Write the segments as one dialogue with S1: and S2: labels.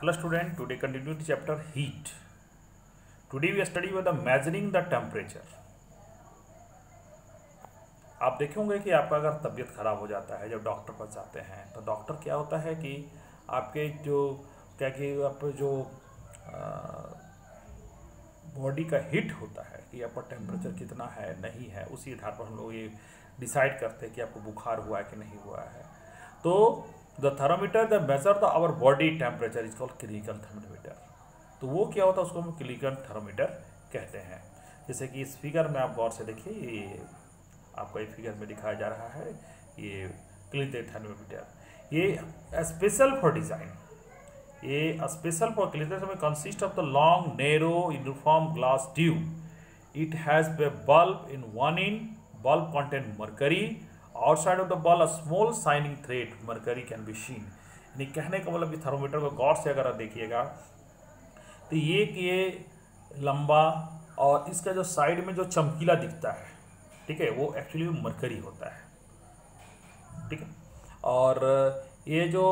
S1: Hello student, today continue to chapter heat. Today we study with the measuring the temperature. आप देखेंगे कि आपका अगर तबीयत खराब हो जाता है जब डॉक्टर पास जाते हैं तो डॉक्टर क्या होता है कि आपके जो क्या कि आप जो बॉडी का हीट होता है कि आपका टेम्परेचर कितना है नहीं है, उसी आधार पर हम लोग ये डिसाइड करते हैं कि आपको बुखार हुआ है कि नहीं हुआ है। तो the thermometer the measure the our body temperature is called clinical thermometer. तो वो क्या होता है, उसको हम क्लिनिकल थर्मोमीटर कहते हैं। जैसे कि इस फिगर में आप गौर से देखिए, ये आपको एक फिगर में दिखाया जा रहा है, ये क्लिनिकल थर्मोमीटर। ये स्पेशल फॉर डिज़ाइन, ये special for clinical consist of the long narrow uniform glass tube. It has a bulb in one end, bulb contain mercury. Outside of the bulb a small shining thread mercury can be seen. यानी कहने का मतलब कि thermometer को गौर से अगर आप देखिएगा तो ये लंबा और इसका जो साइड में जो चमकीला दिखता है, ठीक है, वो एक्चुअली मरकरी होता है, ठीक है। और ये जो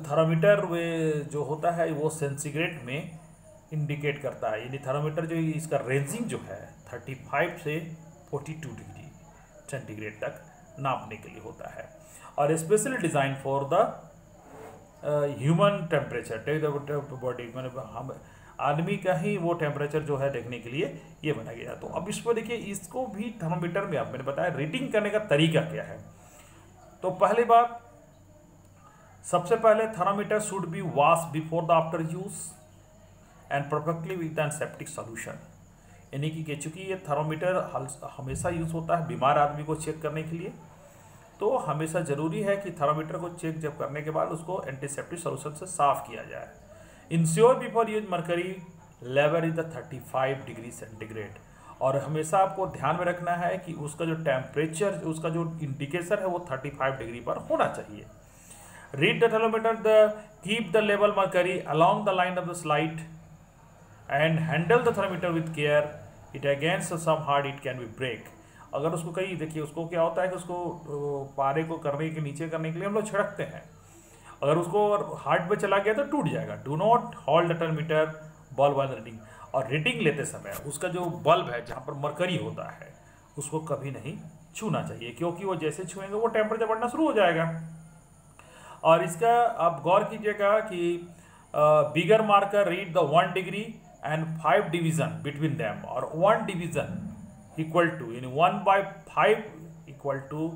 S1: थर्मोमीटर वे जो होता है वो सेंटीग्रेड में इंडिकेट करता है। यानी थर्मोमीटर जो इसका रेंजिंग जो है 35 से 42 डिग्री सेंटीग्रेड तक नापने के लिए होता है और specially design for the human temperature body, मतलब हम आदमी का ही वो टेम्परेचर जो है देखने के लिए ये बनाया गया। तो अब इसको देखिए, इसको भी थर्मोमीटर में आप मैंने बताया रीडिंग करने का तरीका क्या है। तो पहली बात, सबसे पहले thermometer should be wash before the after use and perfectly with antiseptic solution. यानी कि चूँकि ये थर्मोमीटर हमेशा यूज़ होता है बीमार आदमी को चेक करने के लिए, तो हमेशा ज़रूरी है कि थर्मोमीटर को चेक जब करने के बाद उसको एंटीसेप्टिक सोल्यूशन से साफ़ किया जाए। Ensure before use mercury level is the 35 degree centigrade. और हमेशा आपको ध्यान में रखना है कि उसका जो टेम्परेचर, उसका जो इंडिकेटर है वो 35 डिग्री पर होना चाहिए। Read the thermometer keep the level mercury along the line of the slide and handle the thermometer with care, it against some hard it can be break. अगर उसको कहीं देखिए, उसको क्या होता है कि उसको पारे को करने के नीचे करने के लिए हम लोग छिड़कते हैं, अगर उसको हार्ड पे चला गया तो टूट जाएगा। Do not hold the thermometer bulb while reading. और रीडिंग लेते समय उसका जो बल्ब है जहाँ पर मरकरी होता है उसको कभी नहीं छूना चाहिए, क्योंकि वो जैसे छुएंगे वो टेम्परेचर बढ़ना शुरू हो जाएगा। और इसका आप गौर कीजिएगा कि bigger marker read the 1 degree and 5 division between them, और 1 डिवीजन इक्वल टू यानी 1/5 इक्वल टू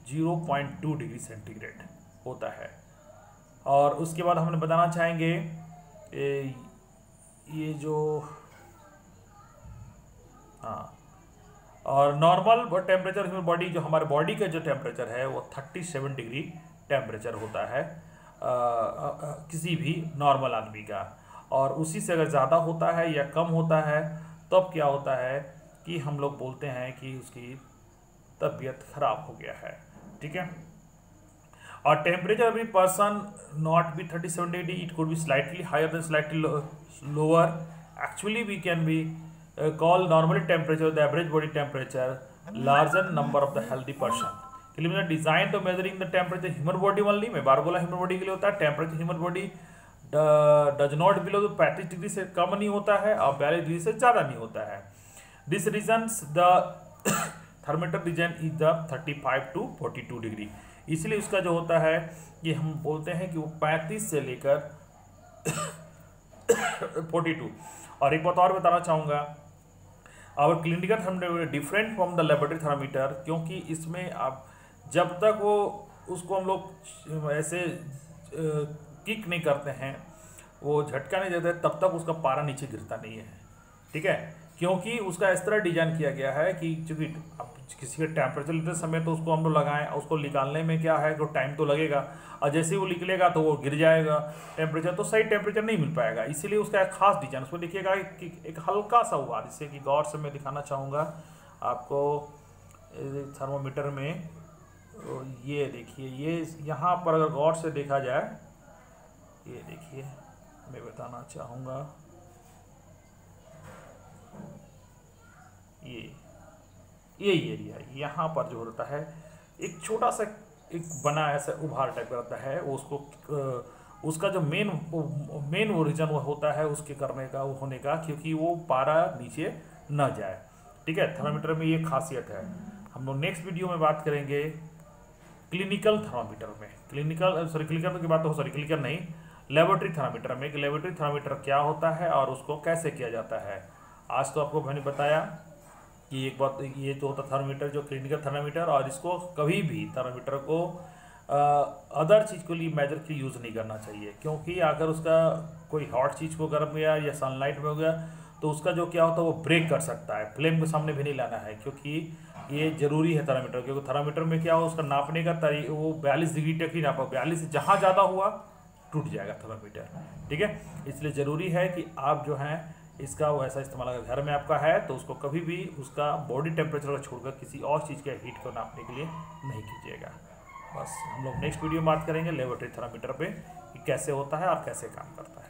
S1: 0.2 डिग्री सेंटीग्रेड होता है। और उसके बाद हमने बताना चाहेंगे ये जो और नॉर्मल टेम्परेचर बॉडी, जो हमारे बॉडी का जो टेम्परेचर है वो 37 डिग्री टेम्परेचर होता है किसी भी नॉर्मल आदमी का। और उसी से अगर ज़्यादा होता है या कम होता है तब क्या होता है कि हम लोग बोलते हैं कि उसकी तबीयत खराब हो गया है, ठीक है। और टेम्परेचर भी person not be 37 degree, it could be slightly higher than slightly lower. Actually we can be call normal temperature the average body temperature larger number of the healthy person. Design तो measuring the temperature human body only, मैं बार बोला human body के लिए होता है। Temperature human body does not below, तो 35 degree से कम नहीं होता है और 42 डिग्री से ज़्यादा नहीं होता है। This reasons the thermometer design is the 35 to 42 degree. इसलिए उसका जो होता है कि हम बोलते हैं कि वो 35 से लेकर 42। और एक बात और बताना चाहूँगा, और clinical thermometer different from the laboratory thermometer, क्योंकि इसमें आप जब तक वो उसको हम लोग ऐसे किक नहीं करते हैं, वो झटका नहीं देते, तब तक उसका पारा नीचे गिरता नहीं है, ठीक है। क्योंकि उसका इस तरह डिजाइन किया गया है कि चूँकि अब किसी का टेम्परेचर लेते समय तो उसको हम लोग लगाएं, उसको निकालने में क्या है कि टाइम तो लगेगा, और जैसे ही वो निकलेगा तो वो गिर जाएगा टेम्परेचर, तो सही टेम्परेचर नहीं मिल पाएगा। इसीलिए उसका एक खास डिजाइन, उसमें देखिएगा कि एक हल्का सा हुआ, जिससे कि गौर से मैं दिखाना चाहूँगा आपको थर्मोमीटर में। ये देखिए, ये यहाँ पर अगर गौर से देखा जाए, ये देखिए मैं बताना चाहूँगा, ये एरिया यहाँ पर जो होता है एक छोटा सा एक बना ऐसा उभार टाइप का रहता है, वो उसको उसका जो मेन वो रीज़न वो होता है उसके करने का, वो होने का, क्योंकि वो पारा नीचे न जाए। ठीक है, थर्मामीटर में ये खासियत है। हम लोग नेक्स्ट वीडियो में बात करेंगे क्लिनिकल थर्मामीटर में, क्लिनिकल की बात हो, सॉरी क्लिनिकल नहीं, लेबोरेटरी थर्मामीटर में कि लेबोरेटरी थर्मामीटर क्या होता है और उसको कैसे किया जाता है। आज तो आपको मैंने बताया कि एक बात, ये तो होता थर्मामीटर जो क्लिनिकल थर्मामीटर, और इसको कभी भी थर्मामीटर को अदर चीज़ के लिए मेजर के यूज़ नहीं करना चाहिए, क्योंकि अगर उसका कोई हॉट चीज़ को गर्म गया या सनलाइट में हो गया तो उसका जो क्या होता है वो ब्रेक कर सकता है। फ्लेम के सामने भी नहीं लाना है, क्योंकि ये जरूरी है थर्मामीटर, क्योंकि थर्मामीटर में क्या हो उसका नापने का वो 42 डिग्री तक ही नापा, 42 से जहाँ ज़्यादा हुआ टूट जाएगा थर्मामीटर। ठीक है, इसलिए ज़रूरी है कि आप जो हैं इसका वैसा इस्तेमाल, अगर घर में आपका है तो उसको कभी भी उसका बॉडी टेम्परेचर को छोड़कर किसी और चीज़ के हीट को नापने के लिए नहीं कीजिएगा। बस हम लोग नेक्स्ट वीडियो में बात करेंगे लेबोरेटरी थर्मामीटर पे कि कैसे होता है और कैसे काम करता है।